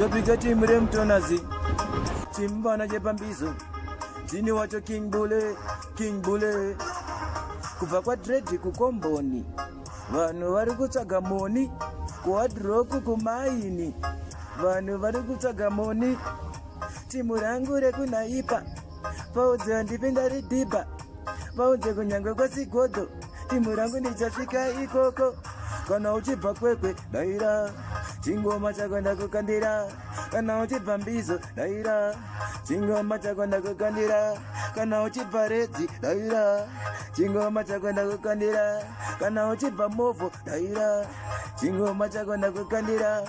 ndopika timu remtonazi chimbana chepambizo tini wacho King Bule kubva kwadredi kukomboni vanhu vari kutsvaga moni kuwadhiroku kumaini vanhu vari kutsvaga moni timu rangu rekunhaipa paudze handipinda ridhibha paudze kunyange kwesigodho timu rangu ndichasvika ikoko kana uchibva Kwekwe Daira chingoma chako ndakukandira kana uchibva Mbizo Daira chingoma chako ndakukandira kana uchibva Redzi Daira chingoma chako ndakukandira kana uchibva Movho Daira chingoma chako ndakukandira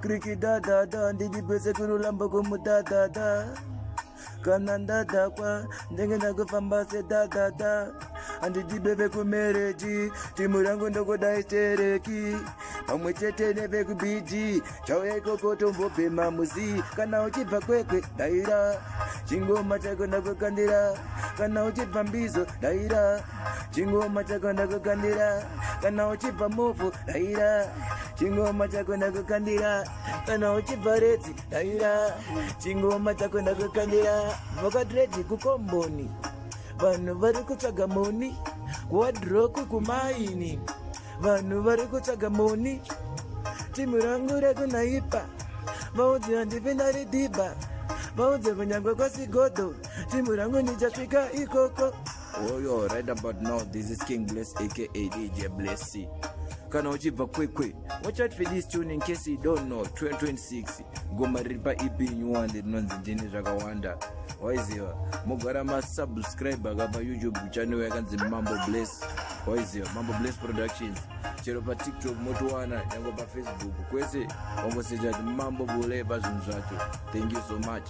kriki da ndijipese kurulambo kumudadada kana ndadakwa ndenge ndakufamba sedadada handidibeve kumereji timu rangu ndokudaitereki pamwe chete nevekubiji chauya ikoko tombobhema muzi kana uchibva Kwekwe Daira chingoma chako ndakukandira kana uchibva Mbizo Daira chingoma chako ndakukandira kana uchibva Movho Daira chingoma chako ndakukandira kana uchibva Redzi Daira chingoma chako ndakukandira vakadredi kukomboni vanhu vari kutsvaga moni kuwadhiroku kumaini vanhu vari kutsvaga moni timu rangu rekunhaipa vaudze handipinda ridhibha vaudze kunyangwe kwesigodho timu rangu ndichasvika ikoko. Yo, right about now, this is King Bless aka DJ Blessy. Kana uchibva Kwekwe. Watch out for this tune in case you don't know. 2026 goma ripa EP nyuwande rinonzi ndini zvakawanda. Waiziva mogara masubscriber kapa YouTube channel yakanzi Mambo Bless. Waiziva Mambo Bless Productions. Chero pa TikTok motowana yango pa Facebook kwese wangosearch Mambo Bule pa zvinhu zvacho. Thank you so much.